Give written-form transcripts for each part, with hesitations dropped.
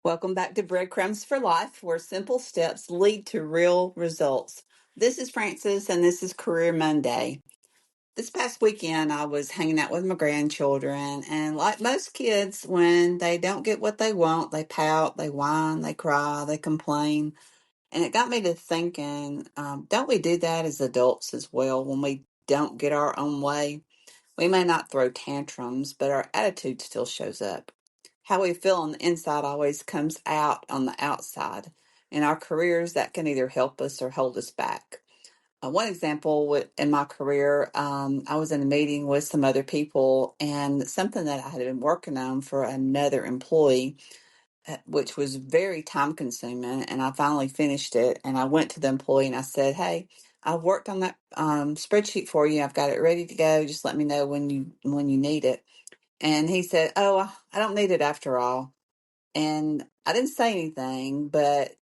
Welcome back to Breadcrumbs for Life, where simple steps lead to real results. This is Frances, and this is Career Monday. This past weekend, I was hanging out with my grandchildren, and like most kids, when they don't get what they want, they pout, they whine, they cry, they complain. And it got me to thinking, don't we do that as adults as well when we don't get our own way? We may not throw tantrums, but our attitude still shows up. How we feel on the inside always comes out on the outside. In our careers, that can either help us or hold us back. One example in my career, I was in a meeting with some other people, and something that I had been working on for another employee, which was very time consuming, and I finally finished it. And I went to the employee and I said, "Hey, I've worked on that spreadsheet for you. I've got it ready to go. Just let me know when you need it." And he said, "Oh, I don't need it after all." And I didn't say anything, but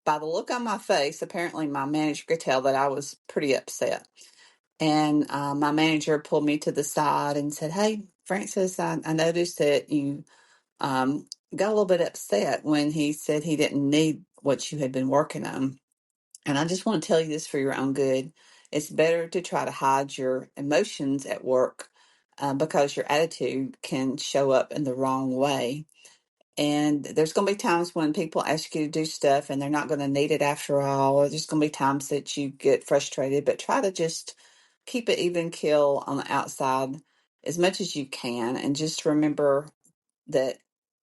by the look on my face, apparently my manager could tell that I was pretty upset. And my manager pulled me to the side and said, "Hey, Francis, I noticed that you got a little bit upset when he said he didn't need what you had been working on. And I just want to tell you this for your own good. It's better to try to hide your emotions at work because your attitude can show up in the wrong way. And there's going to be times when people ask you to do stuff and they're not going to need it after all. Or there's going to be times that you get frustrated, but try to just keep it even kill on the outside as much as you can. And just remember that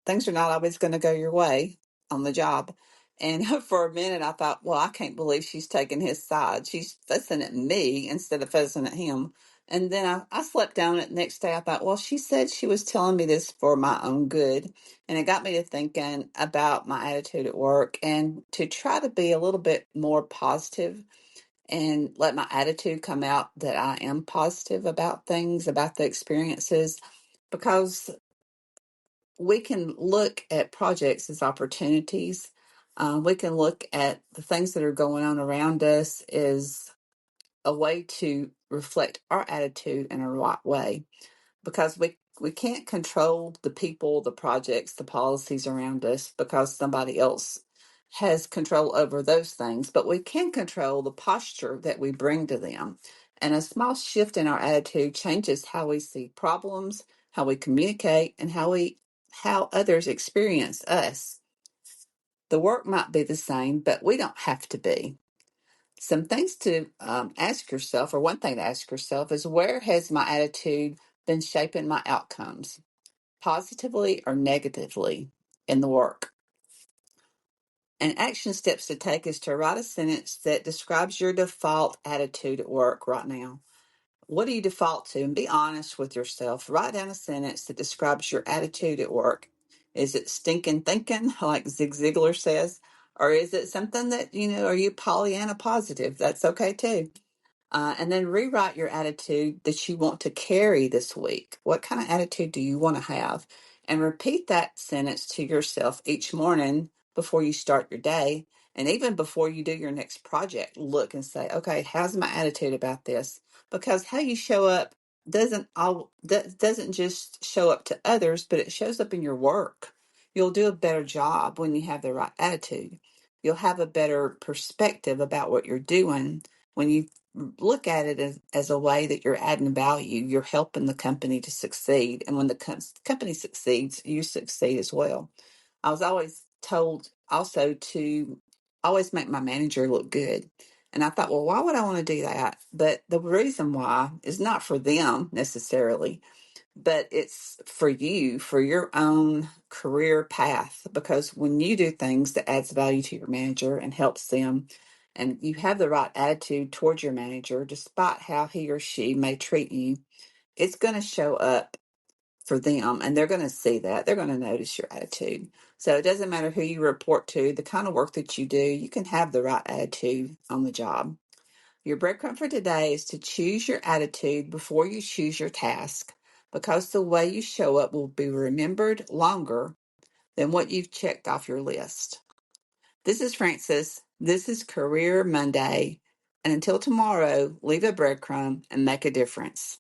things are not always going to go your way on the job. And for a minute, I thought, well, I can't believe she's taking his side. She's fussing at me instead of fussing at him. And then I slept down it the next day. I thought, well, she said she was telling me this for my own good. And it got me to thinking about my attitude at work and to try to be a little bit more positive and let my attitude come out that I am positive about things, about the experiences, because we can look at projects as opportunities. We can look at the things that are going on around us as a way to reflect our attitude in a right way because we can't control the people, the projects, the policies around us because somebody else has control over those things, but we can control the posture that we bring to them. And a small shift in our attitude changes how we see problems, how we communicate, and how others experience us. The work might be the same, but we don't have to be. Some things to ask yourself, or one thing to ask yourself, is where has my attitude been shaping my outcomes, positively or negatively, in the work? And action steps to take is to write a sentence that describes your default attitude at work right now. What do you default to? And be honest with yourself. Write down a sentence that describes your attitude at work. Is it stinking thinking, like Zig Ziglar says? Or is it something that, are you Pollyanna positive? That's okay too. And then rewrite your attitude that you want to carry this week. What kind of attitude do you want to have? And repeat that sentence to yourself each morning before you start your day. And even before you do your next project, look and say, okay, how's my attitude about this? Because how you show up doesn't just show up to others, but it shows up in your work. You'll do a better job when you have the right attitude. You'll have a better perspective about what you're doing when you look at it as a way that you're adding value. You're helping the company to succeed. And when the company succeeds, you succeed as well. I was always told also to always make my manager look good. And I thought, well, why would I want to do that? But the reason why is not for them necessarily, but it's for you, for your own career path. Because when you do things that adds value to your manager and helps them, and you have the right attitude towards your manager, despite how he or she may treat you, it's going to show up for them and they're going to see that. They're going to notice your attitude. So it doesn't matter who you report to, the kind of work that you do, you can have the right attitude on the job. Your breadcrumb for today is to choose your attitude before you choose your task because the way you show up will be remembered longer than what you've checked off your list. This is Frances. This is Career Monday. And until tomorrow, leave a breadcrumb and make a difference.